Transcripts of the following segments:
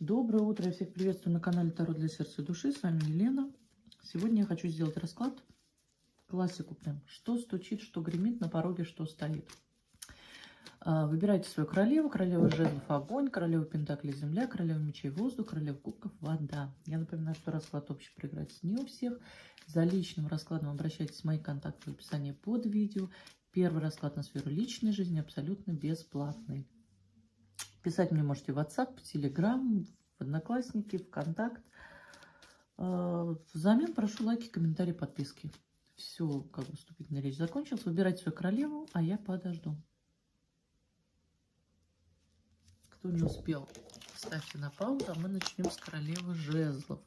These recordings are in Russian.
Доброе утро, я всех приветствую на канале Таро для сердца и души. С вами Елена. Сегодня я хочу сделать расклад, классику прям. Что стучит, что гремит, на пороге что стоит. Выбирайте свою королеву. Королева жезлов огонь, королева пентаклей земля, королева мечей воздух, королева кубков вода. Я напоминаю, что расклад общий проиграется не у всех. За личным раскладом обращайтесь в мои контакты в описании под видео. Первый расклад на сферу личной жизни абсолютно бесплатный. Писать мне можете в WhatsApp, в Telegram, в Одноклассники, ВКонтакт. Взамен прошу лайки, комментарии, подписки. Все, как бы вступительная речь закончилась. Выбирайте свою королеву, а я подожду. Кто не успел, ставьте на паузу, а мы начнем с королевы жезлов.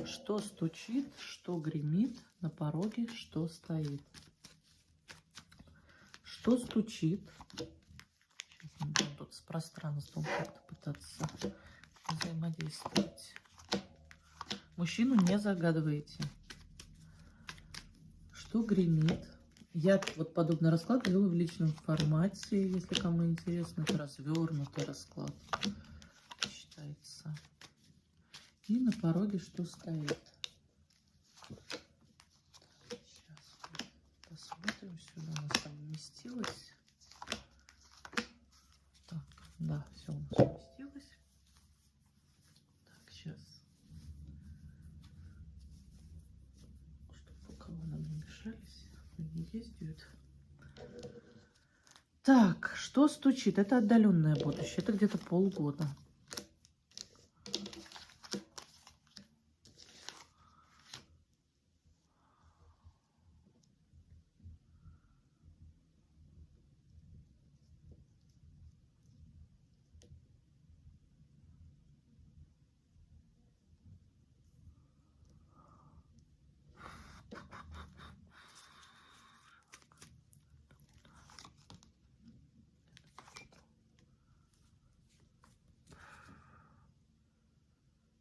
Что стучит, что гремит, на пороге что стоит. Что стучит? Сейчас тут с пространством как-то пытаться взаимодействовать. Мужчину не загадываете. Что гремит? Я вот подобный расклад делаю в личном формате, если кому интересно. Это развернутый расклад считается. И на пороге что стоит? Сейчас посмотрим. Сюда у нас там вместилось. Так, да, все у нас вместилось. Так, сейчас. Чтобы пока нам не мешались, не действует. Так, что стучит? Это отдаленное будущее. Это где-то полгода.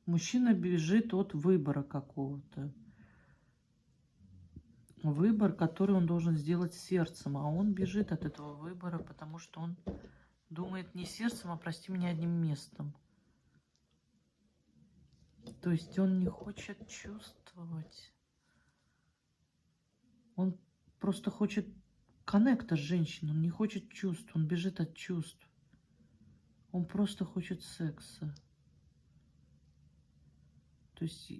Мужчина бежит от выбора какого-то. Выбор, который он должен сделать сердцем. А он бежит от этого выбора, потому что он думает не сердцем, а, прости меня, одним местом. То есть он не хочет чувствовать. Он просто хочет коннекта с женщиной. Он не хочет чувств. Он бежит от чувств. Он просто хочет секса. То есть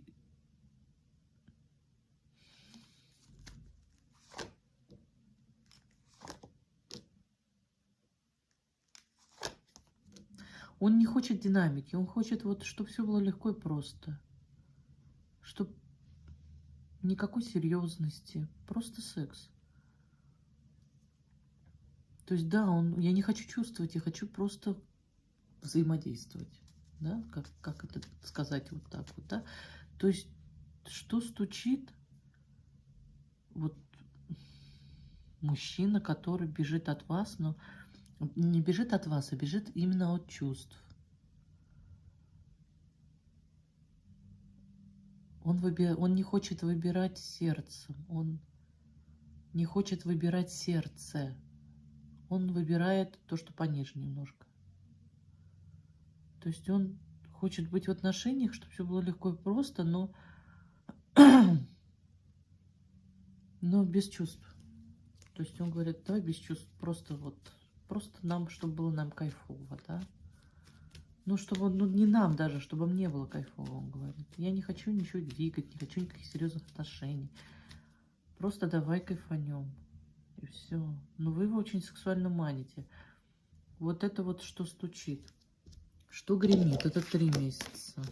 он не хочет динамики, он хочет вот, чтобы все было легко и просто. Чтобы никакой серьезности, просто секс. То есть да, я не хочу чувствовать, я хочу просто взаимодействовать. Да, как это сказать вот так вот, да? То есть что стучит? Вот мужчина, который бежит от вас, но не бежит от вас, а бежит именно от чувств. Он не хочет выбирать сердцем, он не хочет выбирать сердце. Он выбирает то, что пониже немножко. То есть он хочет быть в отношениях, чтобы все было легко и просто, но без чувств. То есть он говорит, давай без чувств, просто нам, чтобы было нам кайфово, да. Ну, чтобы, не нам даже, чтобы мне было кайфово, он говорит. Я не хочу ничего двигать, не хочу никаких серьезных отношений. Просто давай кайфанем. И все. Но вы его очень сексуально маните. Вот это вот что стучит. Что гремит? Это 3 месяца.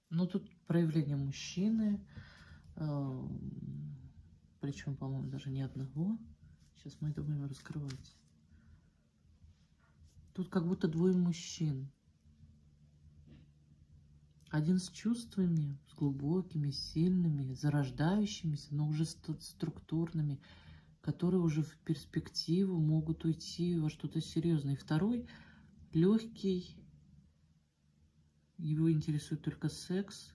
Ну, тут проявление мужчины. Причем, по-моему, даже не одного. Сейчас мы это будем раскрывать. Тут как будто 2 мужчин. Один с чувствами, с глубокими, сильными, зарождающимися, но уже структурными, которые уже в перспективу могут уйти во что-то серьезное. И второй легкий, его интересует только секс.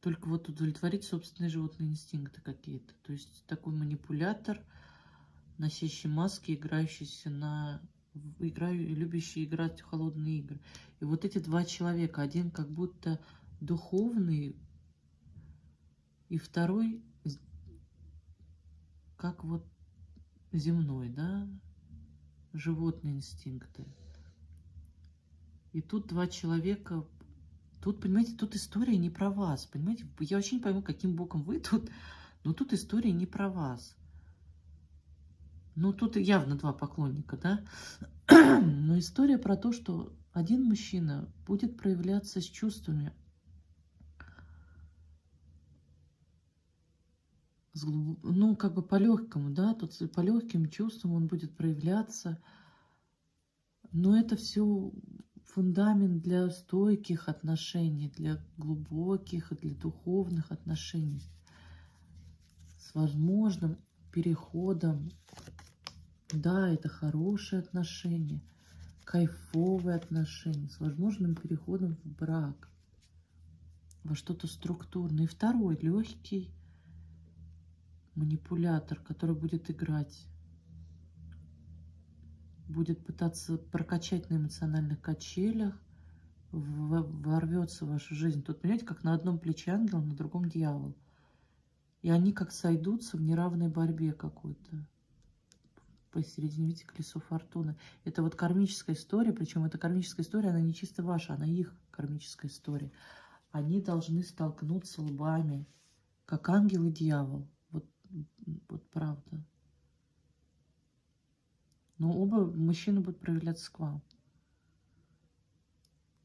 только вот удовлетворить собственные животные инстинкты какие-то. То есть такой манипулятор, носящий маски, любящий играть в холодные игры. И вот эти два человека, один как будто духовный, и второй как вот земной, да, животные инстинкты. И тут два человека, тут, понимаете, тут история не про вас, понимаете, я вообще не пойму, каким боком вы тут, но тут история не про вас. Ну, тут явно два поклонника, да, но история про то, что один мужчина будет проявляться с чувствами, ну, как бы по-легкому, да, тут по легким чувствам он будет проявляться, но это все фундамент для стойких отношений, для глубоких и для духовных отношений с возможным переходом. Да, это хорошие отношения, кайфовые отношения с возможным переходом в брак, во что-то структурное. И второй легкий манипулятор, который будет играть, будет пытаться прокачать на эмоциональных качелях, ворвется в вашу жизнь. Тут, понимаете, как на одном плече ангел, на другом дьявол. И они как сойдутся в неравной борьбе какой-то. Посередине, видите, колесо фортуны. Это вот кармическая история, причем эта кармическая история, она не чисто ваша, она их кармическая история. Они должны столкнуться лбами, как ангел и дьявол. Вот правда. Но оба мужчины будут проявляться к вам.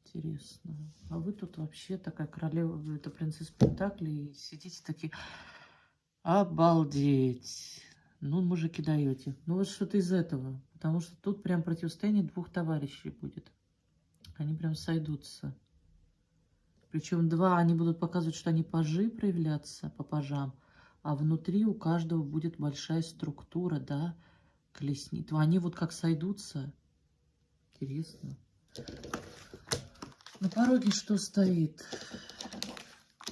Интересно. А вы тут вообще такая королева, это принцесса Пентаклей, и сидите такие, обалдеть. Ну, мужики даете. Ну, вот что-то из этого. Потому что тут прям противостояние двух товарищей будет. Они прям сойдутся. Причем два, они будут показывать, что они пажи проявляться по пажам, а внутри у каждого будет большая структура, да, колесниц. Они вот как сойдутся. Интересно. На пороге что стоит?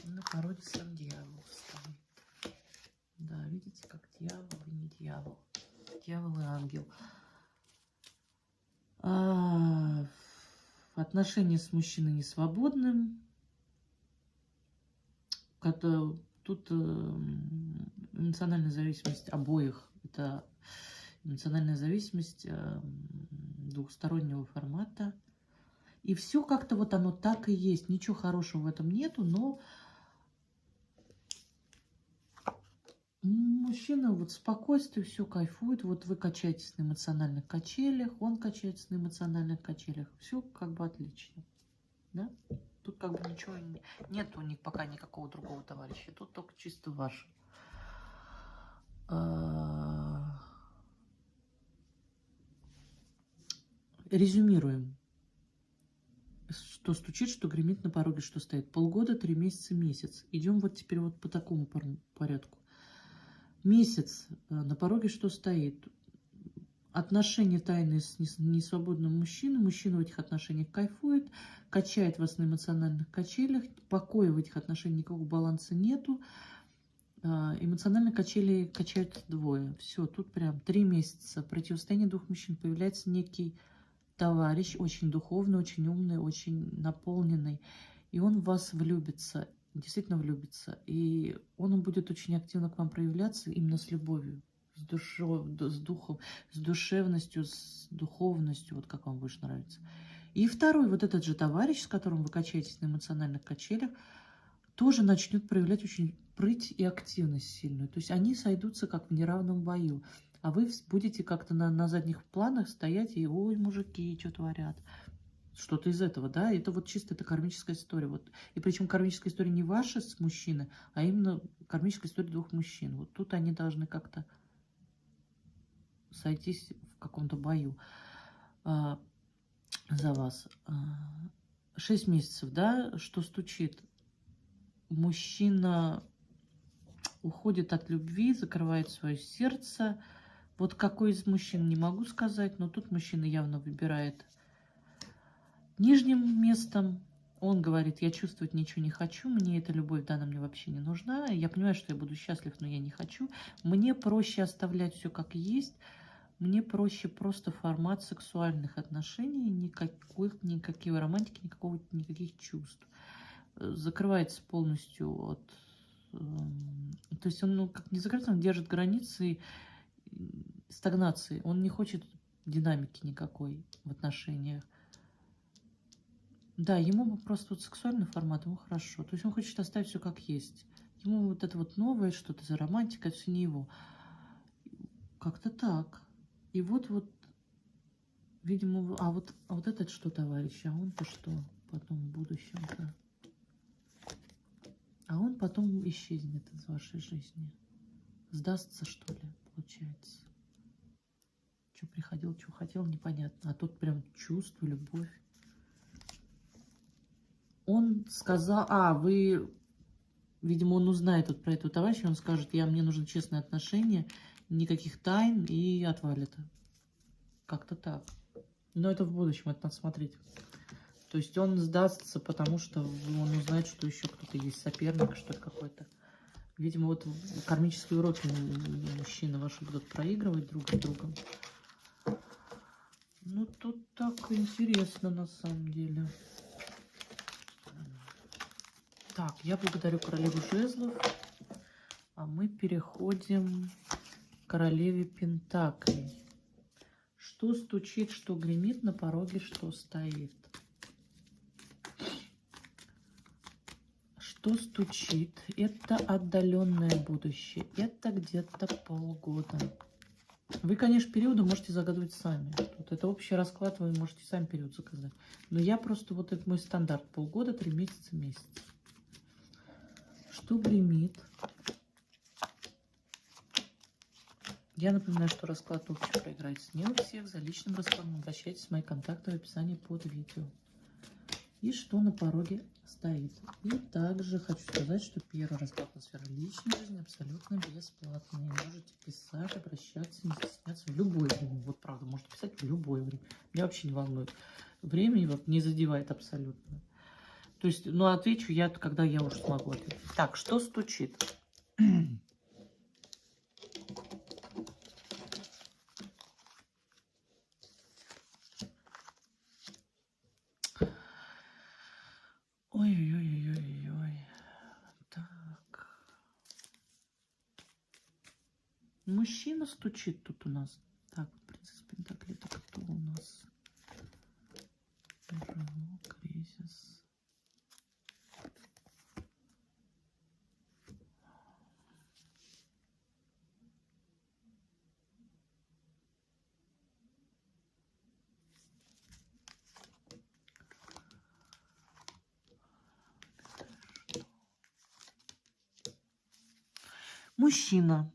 На пороге сам дьявол стоит. Да, видите, как дьявол и не дьявол. Дьявол и ангел. Отношения с мужчиной несвободным. Тут эмоциональная зависимость обоих. Это эмоциональная зависимость двухстороннего формата. И все как-то вот оно так и есть. Ничего хорошего в этом нету, но мужчина вот спокойствие, все кайфует. Вот вы качаетесь на эмоциональных качелях, он качается на эмоциональных качелях. Все как бы отлично. Да? Тут как бы ничего нет у них пока никакого другого товарища. Тут только чисто ваш. Резюмируем. Что стучит, что гремит на пороге, что стоит. Полгода, 3 месяца, месяц. Идем вот теперь вот по такому порядку. Месяц на пороге, что стоит. Отношения тайные с несвободным мужчиной. Мужчина в этих отношениях кайфует, качает вас на эмоциональных качелях. Покоя в этих отношениях, никакого баланса нету. Эмоциональные качели качают двое. Все, тут прям 3 месяца. Противостояние двух мужчин. Появляется некий товарищ, очень духовный, очень умный, очень наполненный. И он в вас влюбится, действительно влюбится. И он будет очень активно к вам проявляться именно с любовью. С духом, с душевностью, с духовностью, вот как вам больше нравится. И второй, вот этот же товарищ, с которым вы качаетесь на эмоциональных качелях, тоже начнет проявлять очень прыть и активность сильную. То есть они сойдутся как в неравном бою. А вы будете как-то на задних планах стоять и, ой, мужики, что творят. Что-то из этого, да? Это вот чисто это кармическая история. Вот. И причем кармическая история не ваша с мужчиной, а именно кармическая история двух мужчин. Вот тут они должны как-то сойтись в каком-то бою за вас. 6 месяцев, да, что стучит. Мужчина уходит от любви, закрывает свое сердце. Вот какой из мужчин, не могу сказать, но тут мужчина явно выбирает нижним местом. Он говорит, я чувствовать ничего не хочу, мне эта любовь, да, она мне вообще не нужна. Я понимаю, что я буду счастлив, но я не хочу. Мне проще оставлять все как есть. Мне проще просто формат сексуальных отношений, никакой романтики, никаких чувств. Закрывается полностью от... То есть он, ну, как не закрыт, он держит границы стагнации. Он не хочет динамики никакой в отношениях. Да, ему бы просто вот сексуальный формат, ему хорошо. То есть он хочет оставить все как есть. Ему вот это вот новое, что-то за романтика, это все не его. Как-то так. И вот, видимо, а вот этот что, товарищ, а он-то что потом в будущем-то? А он потом исчезнет из вашей жизни. Сдастся, что ли, получается. Что приходил, что хотел, непонятно. А тут прям чувство, любовь. Он сказал, видимо, он узнает вот про этого товарища, он скажет, мне нужны честные отношения, никаких тайн, и отвалит. Как-то так. Но это в будущем, это надо смотреть. То есть он сдастся, потому что он узнает, что еще кто-то есть, соперник, что-то какой-то. Видимо, вот кармические уроки мужчины ваши будут проигрывать друг с другом. Ну, тут так интересно на самом деле. Так, я благодарю королеву жезлов, а мы переходим к королеве пентаклей. Что стучит, что гремит, на пороге что стоит? Что стучит? Это отдаленное будущее, это где-то полгода. Вы, конечно, периоды можете загадывать сами. Вот это общий расклад, вы можете сами период заказать. Но я просто, вот это мой стандарт, полгода, 3 месяца, месяц. Что гремит? Я напоминаю, что расклад общий проиграется не у всех. За личным раскладом обращайтесь в мои контакты в описании под видео. И что на пороге стоит. И также хочу сказать, что первый расклад на сферу личной жизни абсолютно бесплатный. Можете писать, обращаться, не стесняться в любое время. Вот правда, можете писать в любое время. Меня вообще не волнует. Время вот не задевает абсолютно. То есть, ну, отвечу я, когда я уже смогу ответить. Так, что стучит? Ой-ой-ой-ой-ой. Так. Мужчина стучит тут у нас. Так, принцесса Пентакли, это кто у нас? Кризис. Мужчина.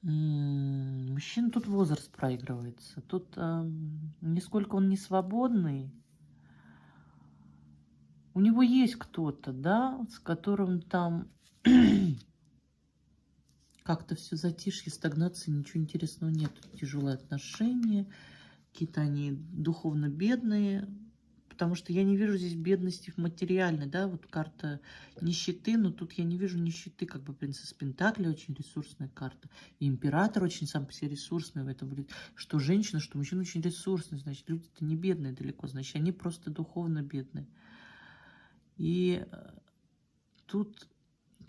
Мужчина, тут возраст проигрывается. Тут нисколько он не свободный. У него есть кто-то, да, с которым там как-то все затишье, стагнации, ничего интересного нет. Тяжелые отношения, какие-то они духовно бедные. Потому что я не вижу здесь бедности материальной, да, вот карта нищеты, но тут я не вижу нищеты, как бы принцесса Пентакли очень ресурсная карта, и император очень сам по себе ресурсный в этом будет, что женщина, что мужчина очень ресурсный, значит, люди-то не бедные далеко, значит, они просто духовно бедные. И тут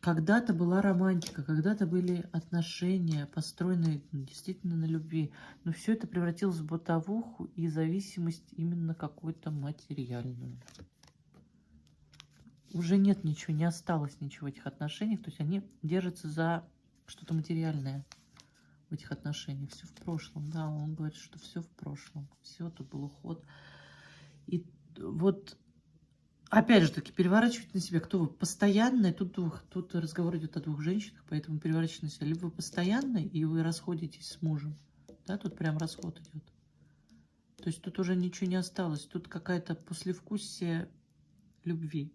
когда-то была романтика, когда-то были отношения, построенные действительно на любви. Но все это превратилось в бытовуху и зависимость именно какую-то материальную. Уже нет ничего, не осталось ничего в этих отношениях. То есть они держатся за что-то материальное в этих отношениях. Все в прошлом, да, он говорит, что все в прошлом. Все, тут был уход. И вот... Опять же таки, переворачивать на себя. Кто вы? Постоянный. Тут разговор идет о двух женщинах, поэтому переворачивать на себя. Либо вы постоянный, и вы расходитесь с мужем. Да, тут прям расход идет. То есть тут уже ничего не осталось. Тут какая-то послевкусие любви.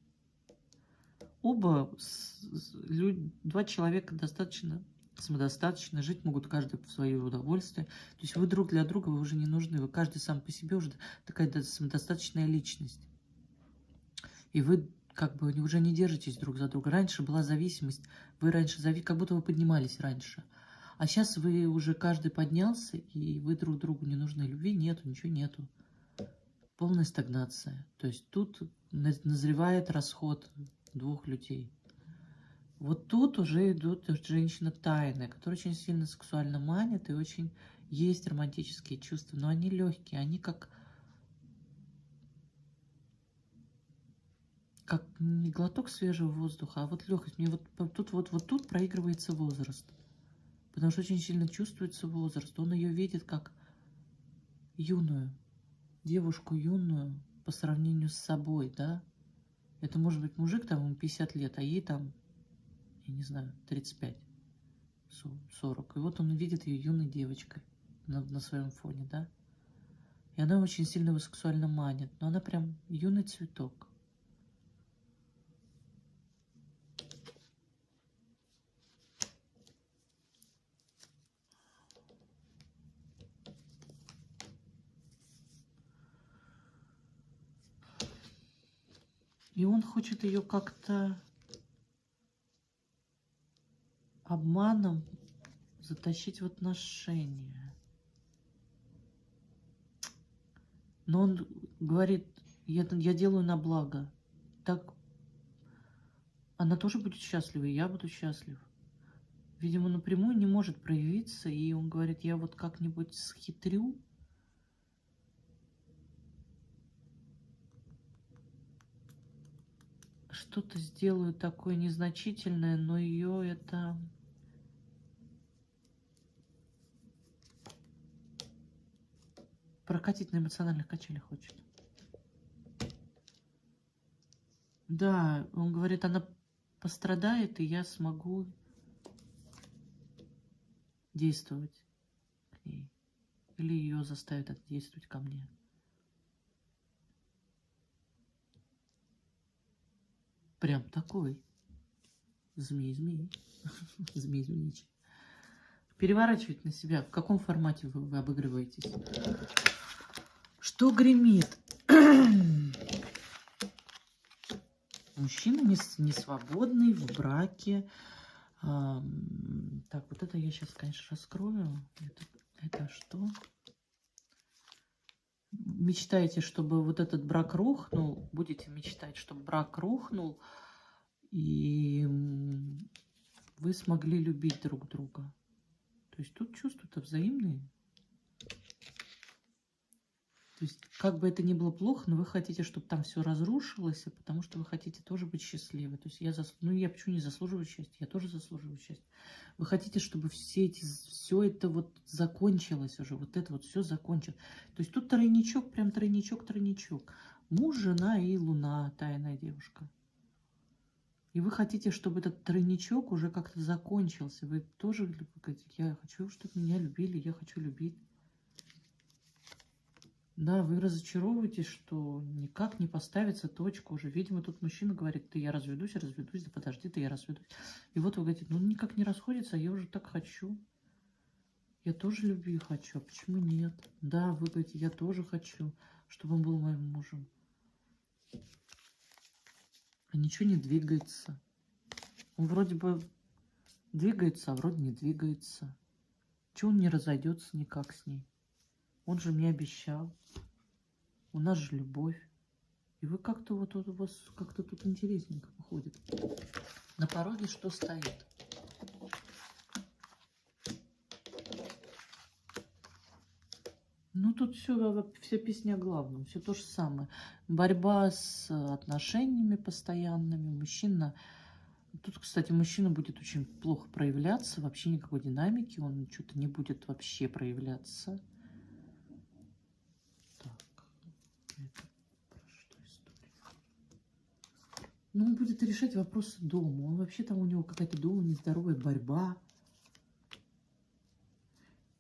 Два человека достаточно самодостаточно, жить могут каждый в свое удовольствие. То есть вы друг для друга, вы уже не нужны. Вы каждый сам по себе уже такая самодостаточная личность. И вы как бы уже не держитесь друг за друга. Раньше была зависимость, вы раньше как будто вы поднимались раньше. А сейчас вы уже каждый поднялся, и вы друг другу не нужны. Любви нету, ничего нету. Полная стагнация. То есть тут назревает расход двух людей. Вот тут уже идут женщины тайные, которые очень сильно сексуально манят, и очень есть романтические чувства, но они легкие, они как не глоток свежего воздуха, а вот легкость. Мне вот тут проигрывается возраст, потому что очень сильно чувствуется возраст. Он ее видит как юную, девушку юную по сравнению с собой, да. Это может быть мужик, там, ему 50 лет, а ей там, я не знаю, 35, 40. И вот он видит ее юной девочкой на своем фоне, да. И она очень сильно его сексуально манит, но она прям юный цветок. И он хочет ее как-то обманом затащить в отношения. Но он говорит, я делаю на благо. Так она тоже будет счастлива, и я буду счастлив. Видимо, напрямую не может проявиться, и он говорит, я вот как-нибудь схитрю. Что-то сделаю такое незначительное, но ее это... прокатить на эмоциональных качелях хочет. Да, он говорит, она пострадает, и я смогу действовать к ней. Или ее заставят это действовать ко мне. Прям такой. Змей. Змей-змеичий. Переворачивать на себя. В каком формате вы обыгрываетесь? Что гремит? Мужчина не свободный, в браке. Так, вот это я сейчас, конечно, раскрою. Это что? Мечтаете, чтобы вот этот брак рухнул. Будете мечтать, чтобы брак рухнул. И вы смогли любить друг друга. То есть тут чувства-то взаимные. То есть, как бы это ни было плохо, но вы хотите, чтобы там все разрушилось, потому что вы хотите тоже быть счастливы. То есть я почему не заслуживаю счастья? Я тоже заслуживаю счастья. Вы хотите, чтобы все это вот закончилось уже, вот это вот все закончилось. То есть тут тройничок, прям тройничок. Муж, жена и луна, тайная девушка. И вы хотите, чтобы этот тройничок уже как-то закончился. Вы тоже говорите, я хочу, чтобы меня любили, я хочу любить. Да, вы разочаровываетесь, что никак не поставится точка уже. Видимо, тут мужчина говорит, я разведусь, да подожди, я разведусь. И вот вы говорите, никак не расходится, а я уже так хочу. Я тоже любви хочу, а почему нет? Да, вы говорите, я тоже хочу, чтобы он был моим мужем. А ничего не двигается. Он вроде бы двигается, а вроде не двигается. Чего он не разойдется никак с ней? Он же мне обещал. У нас же любовь. И вы как-то вот у вас как-то тут интересненько выходит. На пороге что стоит? Ну, тут вся песня о главном. Все то же самое. Борьба с отношениями постоянными. Мужчина... Тут, кстати, мужчина будет очень плохо проявляться. Вообще никакой динамики. Он что-то не будет вообще проявляться. Но он будет решать вопросы дома. Он вообще там у него какая-то дома нездоровая борьба.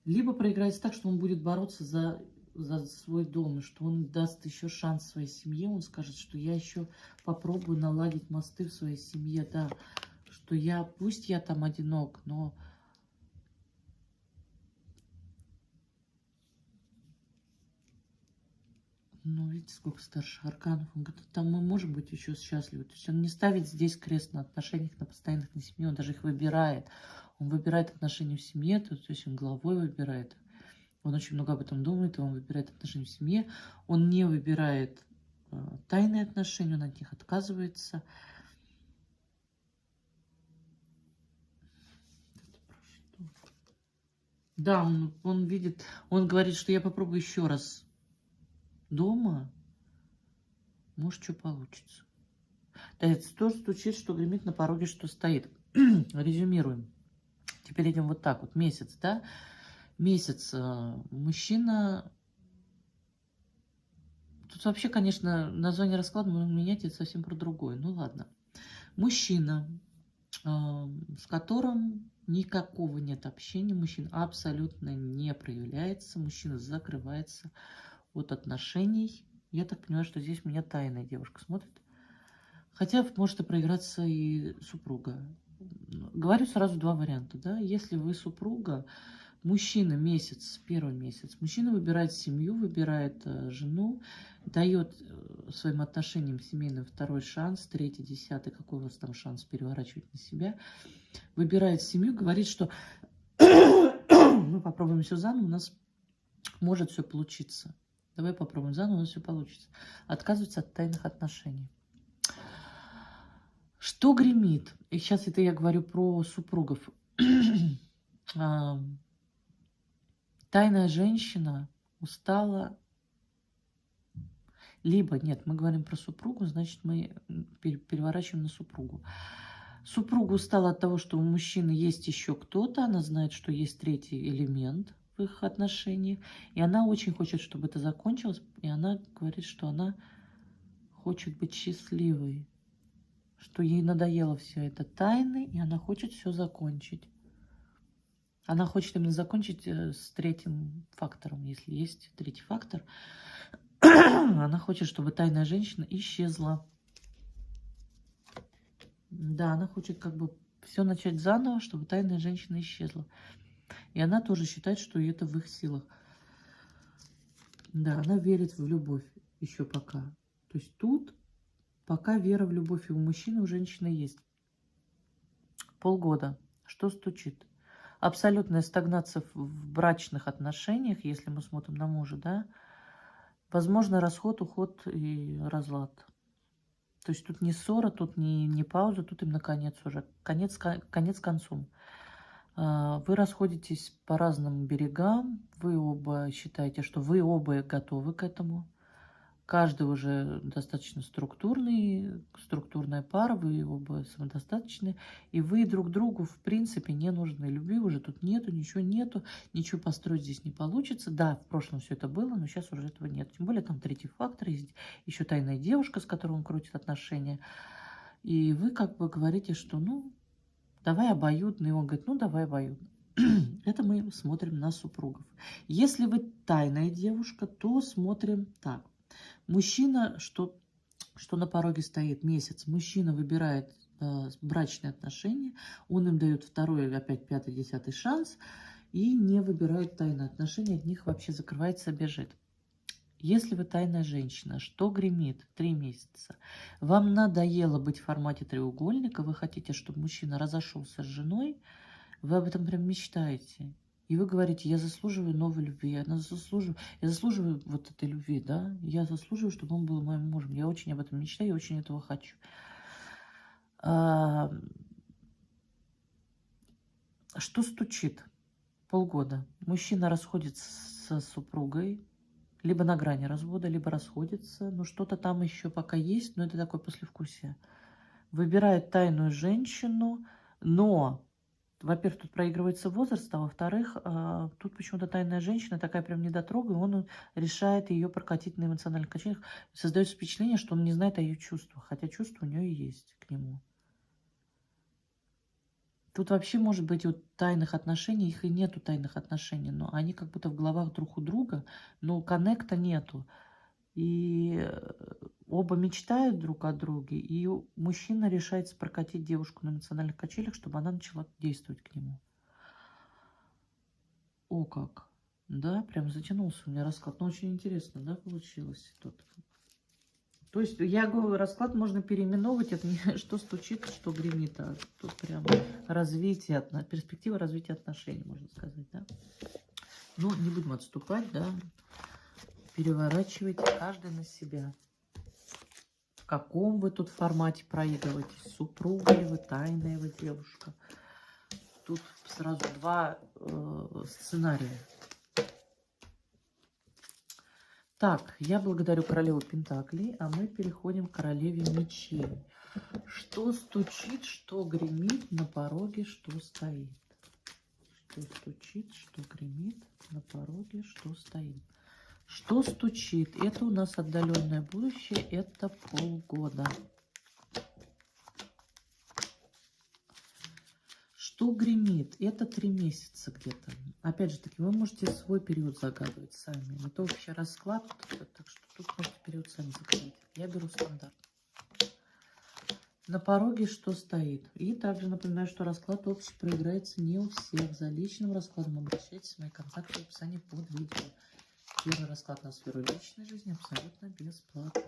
Либо проиграется так, что он будет бороться за свой дом, и что он даст еще шанс своей семье. Он скажет, что я еще попробую наладить мосты в своей семье. Да, что пусть я там одинок, но... Ну, видите, сколько старших арканов. Он говорит, там мы можем быть еще счастливы. То есть он не ставит здесь крест на отношениях, на постоянных, на семье. Он даже их выбирает. Он выбирает отношения в семье, то есть он головой выбирает. Он очень много об этом думает, и он выбирает отношения в семье. Он не выбирает тайные отношения, он от них отказывается. Да, он видит, он говорит, что я попробую еще раз дома, может, что получится. Да, это то стучит, что гремит, на пороге, что стоит. Резюмируем. Теперь идем вот так вот. Месяц, да? Месяц. Мужчина... Тут вообще, конечно, название расклада можно менять, это совсем про другое. Ну ладно. Мужчина, с которым никакого нет общения, мужчина абсолютно не проявляется, мужчина закрывается от отношений. Я так понимаю, что здесь меня тайная девушка смотрит. Хотя может и проиграться и супруга. Говорю сразу два варианта. Да? Если вы супруга, мужчина месяц, первый месяц, мужчина выбирает семью, выбирает жену, дает своим отношениям семейным второй шанс, третий, десятый, какой у вас там шанс переворачивать на себя, выбирает семью, говорит, что мы попробуем все заново, у нас может все получиться. Давай попробуем заново, у нас все получится. Отказывается от тайных отношений. Что гремит? И сейчас это я говорю про супругов. Тайная женщина устала. Либо, нет, мы говорим про супругу, значит, мы переворачиваем на супругу. Супруга устала от того, что у мужчины есть еще кто-то, она знает, что есть третий элемент в их отношениях, и она очень хочет, чтобы это закончилось, и она говорит, что она хочет быть счастливой, что ей надоело все это тайны, и она хочет все закончить. Она хочет именно закончить с третьим фактором, если есть третий фактор. Она хочет, чтобы тайная женщина исчезла. Да, она хочет как бы все начать заново, чтобы тайная женщина исчезла. И она тоже считает, что это в их силах. Да, она верит в любовь еще пока. То есть тут пока вера в любовь и у мужчины, у женщины есть. Полгода. Что стучит? Абсолютная стагнация в брачных отношениях, если мы смотрим на мужа, да. Возможно, расход, уход и разлад. То есть тут не ссора, тут не пауза, тут именно конец уже. Конец концом. Вы расходитесь по разным берегам, вы оба считаете, что вы оба готовы к этому. Каждый уже достаточно структурная пара, вы оба самодостаточны, и вы друг другу, в принципе, не нужны. Любви уже тут нету, ничего построить здесь не получится. Да, в прошлом все это было, но сейчас уже этого нет. Тем более там третий фактор, есть еще тайная девушка, с которой он крутит отношения. И вы как бы говорите, что, ну, давай обоюдно, и он говорит, ну, давай обоюдно. Это мы смотрим на супругов. Если вы тайная девушка, то смотрим так. Мужчина, что на пороге стоит месяц, мужчина выбирает брачные отношения, он им дает второй, опять пятый, десятый шанс и не выбирает тайные отношения, от них вообще закрывается, бежит. Если вы тайная женщина, что гремит 3 месяца, вам надоело быть в формате треугольника, вы хотите, чтобы мужчина разошелся с женой, вы об этом прям мечтаете. И вы говорите, я заслуживаю новой любви, я заслуживаю вот этой любви, да, я заслуживаю, чтобы он был моим мужем. Я очень об этом мечтаю, я очень этого хочу. Что стучит? Полгода. Мужчина расходится со супругой, либо на грани развода, либо расходится, но что-то там еще пока есть, но это такое послевкусие. Выбирает тайную женщину, но... Во-первых, тут проигрывается возраст, а во-вторых, тут почему-то тайная женщина такая прям недотрога, и он решает ее прокатить на эмоциональных качелях. Создается впечатление, что он не знает о ее чувствах, хотя чувства у нее и есть к нему. Тут вообще может быть вот тайных отношений, их и нету тайных отношений, но они как будто в головах друг у друга, но коннекта нету. И оба мечтают друг о друге, и мужчина решается прокатить девушку на эмоциональных качелях, чтобы она начала действовать к нему. О как! Да, прям затянулся у меня расклад. Но очень интересно, да, получилось тут. То есть, я говорю, расклад можно переименовывать. Это не что стучит, что гремит. А тут прям развитие, перспектива развития отношений, можно сказать, да. Ну, не будем отступать, да. Переворачивайте каждый на себя. В каком вы тут формате проигрываете? Супруга ли вы, тайная вы девушка? Тут сразу два сценария. Так, я благодарю королеву Пентаклей, а мы переходим к королеве мечей. Что стучит, что гремит на пороге, что стоит? Что стучит, что гремит на пороге, что стоит? Что стучит? Это у нас отдаленное будущее, это полгода. Что гремит? Это 3 месяца где-то. Опять же таки, вы можете свой период загадывать сами. Это общий расклад, так что тут можете период сами загадать. Я беру стандарт. На пороге что стоит? И также напоминаю, что расклад общий проиграется не у всех. За личным раскладом обращайтесь в мои контакты в описании под видео. Первый расклад на сферу личной жизни абсолютно бесплатно.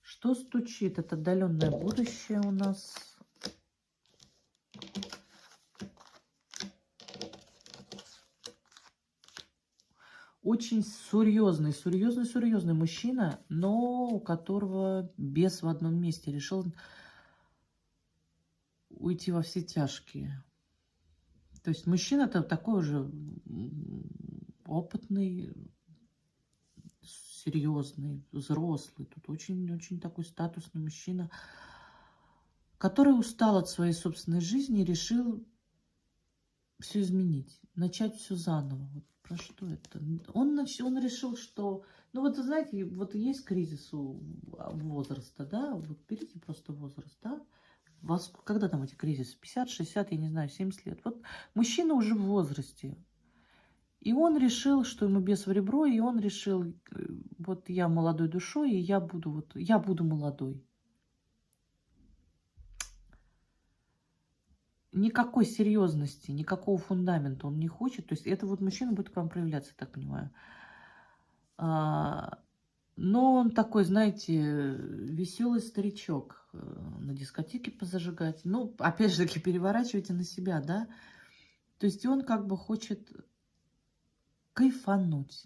Что стучит? Это отдаленное будущее у нас. Очень серьезный мужчина, но у которого бес в одном месте. Решил уйти во все тяжкие. То есть мужчина-то такой уже опытный, серьезный, взрослый. Тут очень такой статусный мужчина, который устал от своей собственной жизни и решил все изменить, начать все заново. Вот про что это? Он решил, что... Ну вот, знаете, вот есть кризис у возраста, да? Вот берите просто возраст, да? Вас, когда там эти кризисы? 50, 60, я не знаю, 70 лет. Вот мужчина уже в возрасте. И он решил, что ему бес в ребро, и он решил, вот я молодой душой, и я буду молодой. Никакой серьезности, никакого фундамента он не хочет. То есть это вот мужчина будет к вам проявляться, я так понимаю. Но он такой, знаете, веселый старичок. На дискотеке позажигать. Ну, опять же таки, переворачивайте на себя, да. То есть он как бы хочет кайфануть.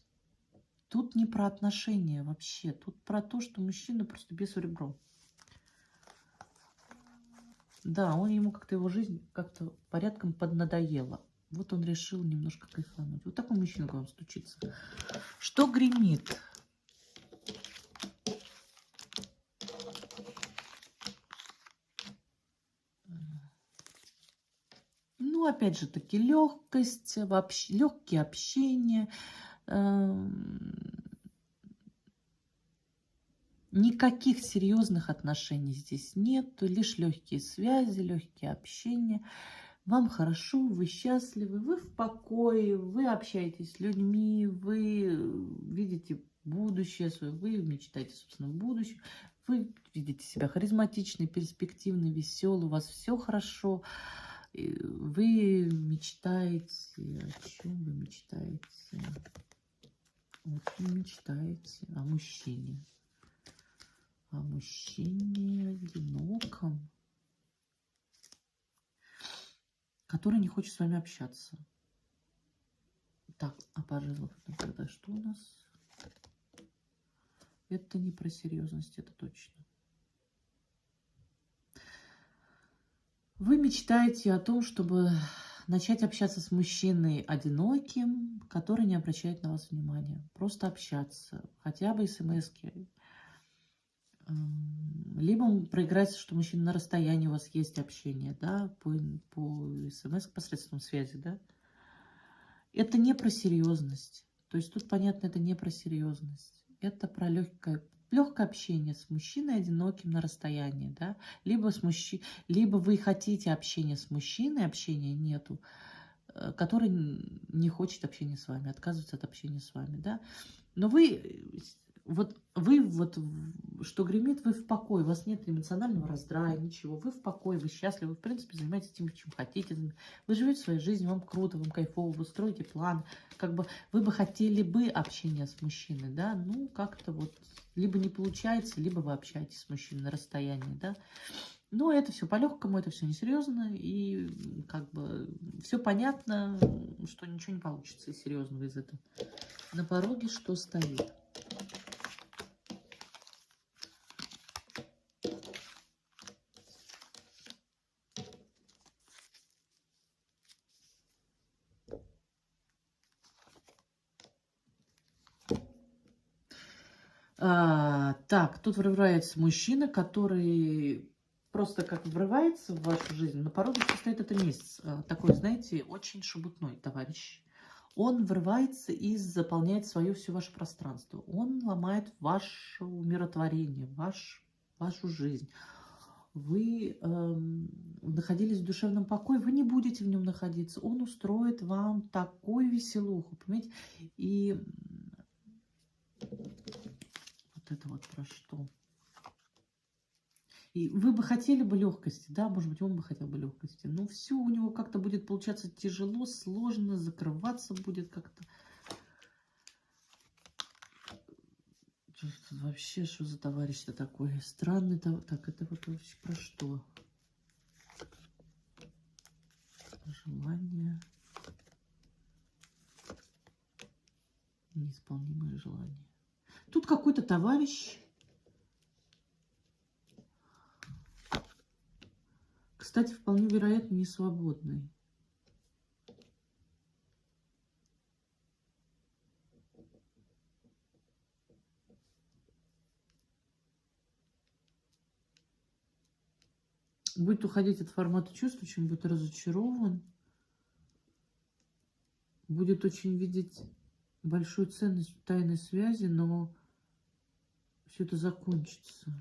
Тут не про отношения вообще. Тут про то, что мужчина просто без ребро. Да, ему как-то его жизнь как-то порядком поднадоела. Вот он решил немножко кайфануть. Вот такой мужчина к вам стучится. Что гремит? Ну, опять же таки, легкость, вообще, легкие общения. Никаких серьезных отношений здесь нет. Лишь легкие связи, легкие общения. Вам хорошо, вы счастливы, вы в покое, вы общаетесь с людьми, вы видите будущее свое, вы мечтаете, собственно, о будущем, вы видите себя харизматичный, перспективный, веселый, у вас все хорошо, вы мечтаете, о чем вы мечтаете? Вот вы мечтаете о мужчине одиноком, который не хочет с вами общаться. Так, а пожалуйста, тогда что у нас? Это не про серьезность, это точно. Вы мечтаете о том, чтобы начать общаться с мужчиной одиноким, который не обращает на вас внимания. Просто общаться, хотя бы смс-ки. Либо проиграется, что мужчина на расстоянии, у вас есть общение, да, по смс посредством связи, да. Это не про серьезность. То есть тут, понятно, это не про серьезность. Это про легкое общение с мужчиной одиноким на расстоянии, да. Либо вы хотите общения с мужчиной, общения нету, который не хочет общения с вами, отказывается от общения с вами, да. Но вы Вот вы, что гремит, вы в покое, у вас нет эмоционального раздрая, ничего, вы в покое, вы счастливы, вы, в принципе, занимаетесь тем, чем хотите, вы живете своей жизнью, вам круто, вам кайфово, вы строите план, как бы вы бы хотели бы общения с мужчиной, да, ну, как-то вот, либо не получается, либо вы общаетесь с мужчиной на расстоянии, да, но это все по-легкому, это все несерьезно, и как бы все понятно, что ничего не получится серьезного из этого. На пороге что стоит? Так, тут врывается мужчина, который просто как врывается в вашу жизнь. На пороге что стоит это месяц. Такой, знаете, очень шебутной товарищ. Он врывается и заполняет свое все ваше пространство. Он ломает ваше умиротворение, вашу жизнь. Вы находились в душевном покое, вы не будете в нем находиться. Он устроит вам такую веселуху, понимаете? И вот это вот про что? И вы бы хотели бы легкости, да, может быть, он бы хотел бы легкости, но все у него как-то будет получаться тяжело, сложно, закрываться будет как-то. Вообще, что за товарищ-то такой странный? Так, это вот вообще про что? Желание. Неисполнимое желание. Тут какой-то товарищ. Кстати, вполне вероятно, не свободный. Будет уходить от формата чувств, очень будет разочарован. Будет очень видеть большую ценность в тайной связи, но все это закончится.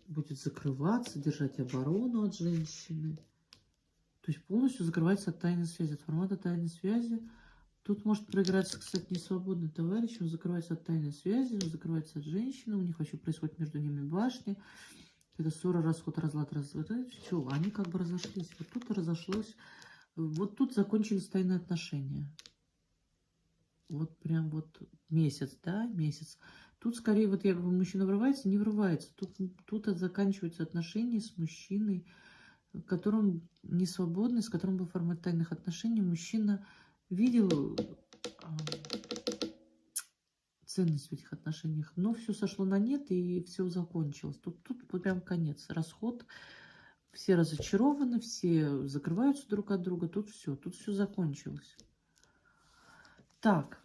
Будет закрываться, держать оборону от женщины. То есть полностью закрывается от тайной связи, от формата тайной связи. Тут может проиграться, кстати, несвободный товарищ. Он закрывается от тайной связи, он закрывается от женщины. У них вообще происходит между ними башни. Это ссора, расход, разлад, развод. Все, они как бы разошлись. Вот тут разошлось. Вот тут закончились тайные отношения. Вот прям вот месяц, да, месяц. Тут скорее, вот я говорю, мужчина врывается, не врывается. Тут заканчиваются отношения с мужчиной, которым не свободный, с которым был формат тайных отношений. Мужчина видел ценность в этих отношениях, но все сошло на нет, и все закончилось. Тут прям конец, расход. Все разочарованы, все закрываются друг от друга. Тут все закончилось. Так,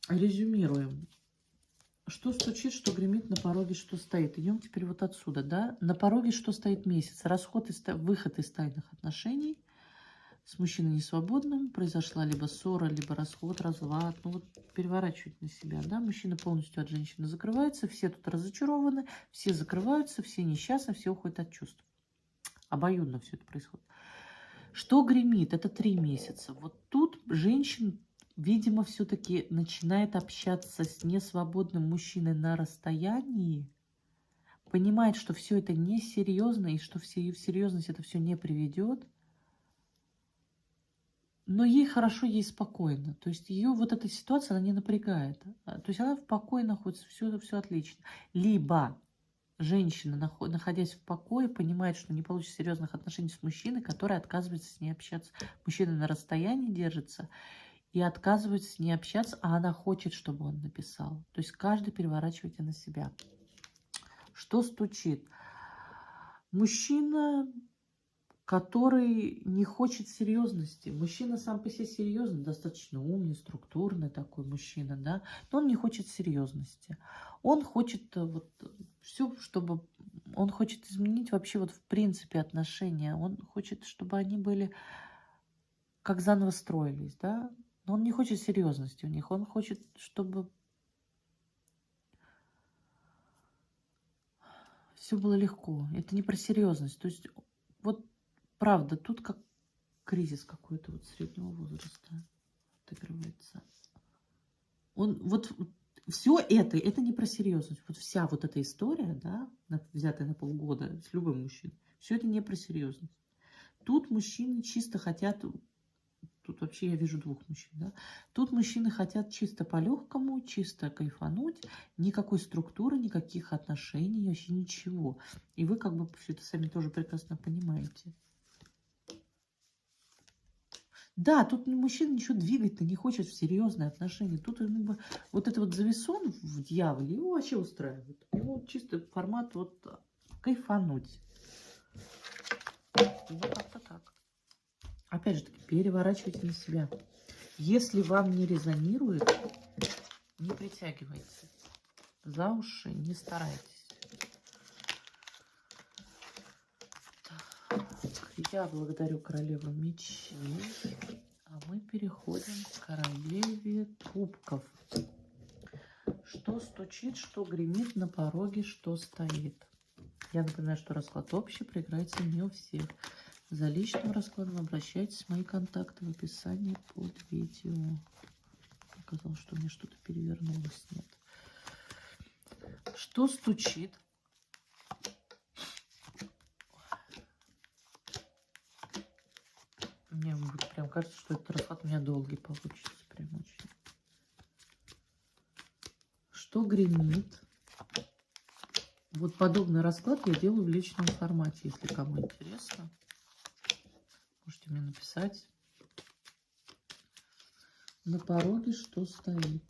резюмируем. Что стучит, что гремит, на пороге что стоит. Идем теперь вот отсюда, да? На пороге что стоит месяц? Расход и выход из тайных отношений с мужчиной несвободным. Произошла либо ссора, либо расход, разлад. Ну вот переворачивать на себя, да? Мужчина полностью от женщины закрывается. Все тут разочарованы, все закрываются, все несчастны, все уходят от чувств. Обоюдно все это происходит. Что гремит? Это 3 месяца. Вот тут женщина, видимо, все-таки начинает общаться с несвободным мужчиной на расстоянии, понимает, что все это несерьезно и что в серьезность это все не приведет, но ей хорошо, ей спокойно. То есть ее вот эта ситуация, она не напрягает. То есть она в покое находится, все отлично. Либо женщина, находясь в покое, понимает, что не получит серьезных отношений с мужчиной, который отказывается с ней общаться. Мужчина на расстоянии держится и отказывается с ней общаться, а она хочет, чтобы он написал. То есть каждый переворачивайте на себя. Что стучит? Мужчина, который не хочет серьезности. Мужчина сам по себе серьезный, достаточно умный, структурный такой мужчина, да, но он не хочет серьезности. Он хочет вот все, чтобы... Он хочет изменить вообще вот в принципе отношения. Он хочет, чтобы они были как заново строились, да. Но он не хочет серьезности у них. Он хочет, чтобы все было легко. Это не про серьезность. То есть вот правда, тут как кризис какой-то вот среднего возраста отыгрывается. Он вот все это не про серьезность. Вот вся вот эта история, да, взятая на полгода с любым мужчиной, все это не про серьезность. Тут мужчины чисто хотят, тут вообще я вижу двух мужчин, да, тут мужчины хотят чисто по-легкому, чисто кайфануть, никакой структуры, никаких отношений, вообще ничего. И вы как бы все это сами тоже прекрасно понимаете. Да, тут мужчина ничего двигать-то не хочет в серьезные отношения. Тут вот это вот завесон в дьяволе его вообще устраивает. Его чисто формат вот кайфануть. Ну, как-то так. Опять же таки, переворачивайте на себя. Если вам не резонирует, не притягивайте. За уши не старайтесь. Так, я благодарю королеву мечей. А мы переходим к королеве кубков. Что стучит, что гремит на пороге, что стоит. Я напоминаю, что расклад общий, проиграется не у всех. За личным раскладом обращайтесь. Мои контакты в описании под видео. Оказалось, что у меня что-то перевернулось. Нет. Что стучит? Мне прям кажется, что этот расклад у меня долгий получится. Прям очень. Что гремит? Вот подобный расклад я делаю в личном формате, если кому интересно. Можете мне написать. На пороге что стоит?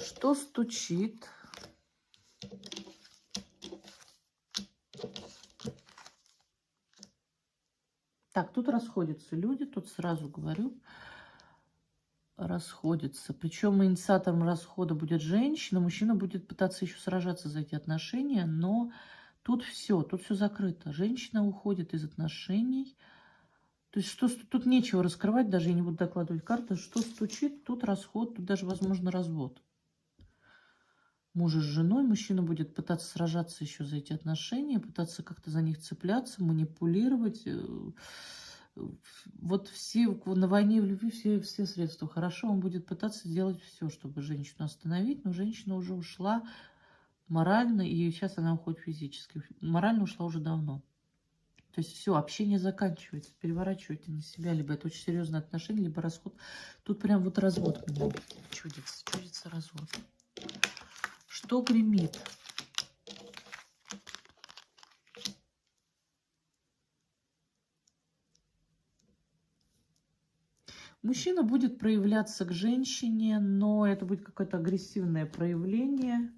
Что стучит? Так, тут расходятся люди, тут сразу говорю, расходятся. Причем инициатором расхода будет женщина, мужчина будет пытаться еще сражаться за эти отношения, но тут все закрыто. Женщина уходит из отношений. То есть тут нечего раскрывать, даже я не буду докладывать карты. Что стучит, тут расход, тут даже, возможно, развод. Мужа с женой, мужчина будет пытаться сражаться еще за эти отношения, пытаться как-то за них цепляться, манипулировать. Вот все на войне и в любви все средства. Хорошо, он будет пытаться сделать все, чтобы женщину остановить, но женщина уже ушла морально, и сейчас она уходит физически. Морально ушла уже давно. То есть все, общение заканчивается, переворачивайте на себя, либо это очень серьезные отношения, либо расход. Тут прям вот развод мне чудится развод. Что гремит? Мужчина будет проявляться к женщине, но это будет какое-то агрессивное проявление.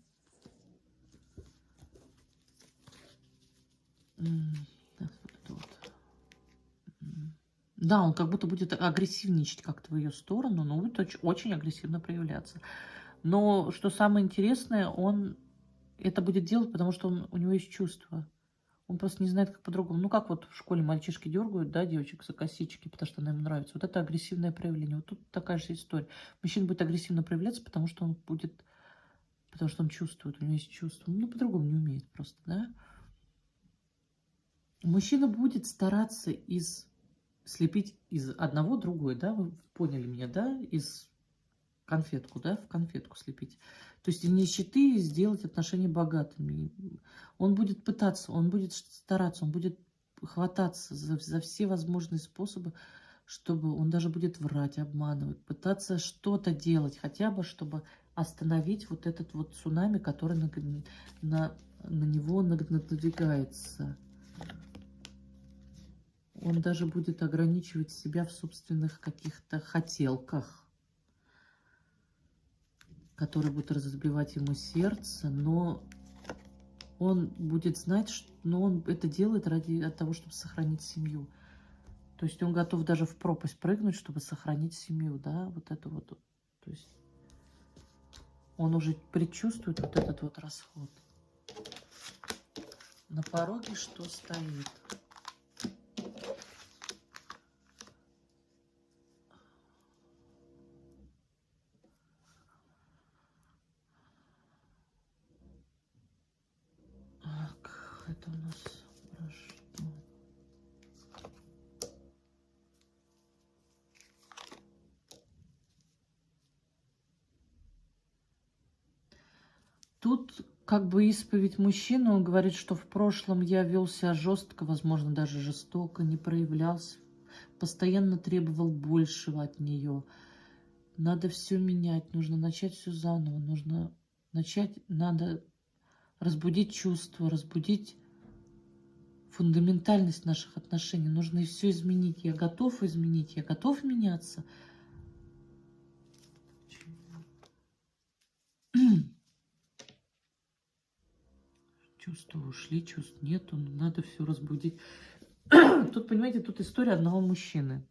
Да, он как будто будет агрессивничать как-то в ее сторону, но будет очень агрессивно проявляться. Но что самое интересное, он это будет делать, потому что у него есть чувства. Он просто не знает, как по-другому. Ну, как вот в школе мальчишки дергают, да, девочек за косички, потому что она им нравится. Вот это агрессивное проявление. Вот тут такая же история. Мужчина будет агрессивно проявляться, потому что он чувствует, у него есть чувства. Ну, по-другому не умеет просто, да. Мужчина будет стараться слепить из одного другой, да, вы поняли меня, да, из конфетку, да, в конфетку слепить. То есть из нищеты сделать отношения богатыми. Он будет пытаться, он будет стараться, он будет хвататься за все возможные способы, чтобы он даже будет врать, обманывать, пытаться что-то делать, хотя бы, чтобы остановить вот этот вот цунами, который на него надвигается. Он даже будет ограничивать себя в собственных каких-то хотелках, которые будут разбивать ему сердце, но он будет знать, но он это делает ради того, чтобы сохранить семью. То есть он готов даже в пропасть прыгнуть, чтобы сохранить семью, да, вот это вот. То есть он уже предчувствует вот этот вот расход. На пороге что стоит? Так, это у нас Тут как бы исповедь мужчины, он говорит, что в прошлом я вел себя жестко, возможно, даже жестоко, не проявлялся, постоянно требовал большего от нее. Надо все менять, нужно начать все заново, нужно начать, надо разбудить чувства, разбудить фундаментальность наших отношений. Нужно все изменить. Я готов изменить, я готов меняться. Чувства ушли, чувств нету, надо все разбудить. Тут, понимаете, тут история одного мужчины.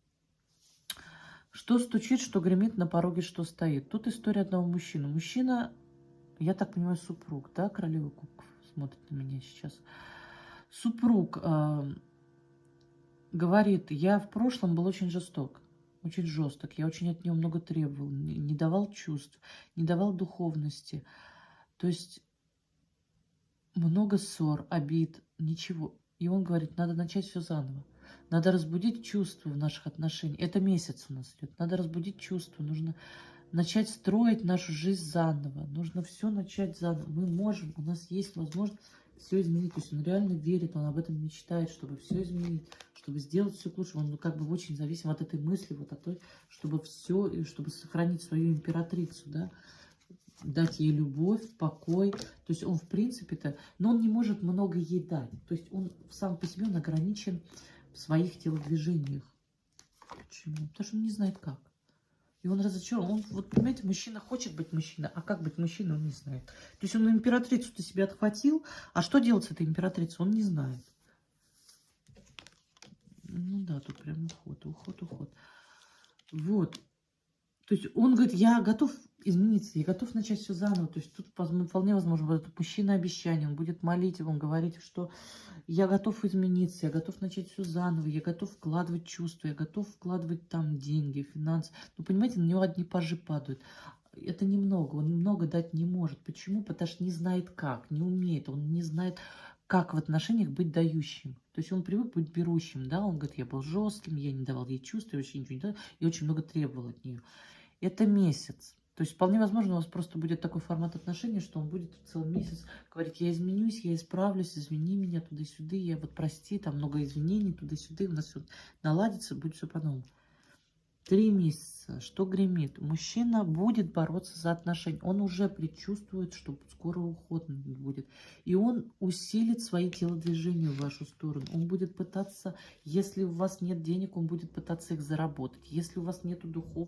Что стучит, что гремит на пороге, что стоит. Тут история одного мужчины. Мужчина, я так понимаю, супруг, да, королева кубков смотрит на меня сейчас. Супруг говорит, я в прошлом был очень жесток, очень жесток. Я очень от него много требовал, не давал чувств, не давал духовности. То есть много ссор, обид, ничего. И он говорит, надо начать все заново. Надо разбудить чувства в наших отношениях. Это месяц у нас идет. Надо разбудить чувства. Нужно начать строить нашу жизнь заново. Нужно все начать заново. Мы можем, у нас есть возможность все изменить. То есть он реально верит, он об этом мечтает, чтобы все изменить, чтобы сделать все лучше. Он как бы очень зависим от этой мысли, вот от той, чтобы все, чтобы сохранить свою императрицу, да, дать ей любовь, покой. То есть он в принципе-то, но он не может много ей дать. То есть он сам по себе он ограничен в своих телодвижениях. Почему? Потому что он не знает как. И он разочарован. Он, вот, понимаете, мужчина хочет быть мужчиной, а как быть мужчиной, он не знает. То есть он императрицу-то себе отхватил, а что делать с этой императрицей, он не знает. Ну да, тут прям уход. Вот. То есть он говорит, я готов измениться, я готов начать все заново. То есть тут вполне возможно, вот это мужчина обещание, он будет молить, он говорит, что я готов измениться, я готов начать все заново, я готов вкладывать чувства, я готов вкладывать там деньги, финансы. Ну, понимаете, на него одни пажи падают. Это немного, он много дать не может. Почему? Потому что не знает как, не умеет, он не знает, как в отношениях быть дающим. То есть он привык быть берущим, да, он говорит, я был жестким, я не давал ей чувств, я вообще ничего не давал, и очень много требовал от нее. Это месяц. То есть вполне возможно, у вас просто будет такой формат отношений, что он будет целый месяц говорить, я изменюсь, я исправлюсь, извини меня туда-сюда, я вот прости, там много извинений туда-сюда, у нас все наладится, будет все по-новому. 3 месяца, что гремит? Мужчина будет бороться за отношения. Он уже предчувствует, что скоро уход будет. И он усилит свои телодвижения в вашу сторону. Он будет пытаться, если у вас нет денег, он будет пытаться их заработать. Если у вас нет духовности,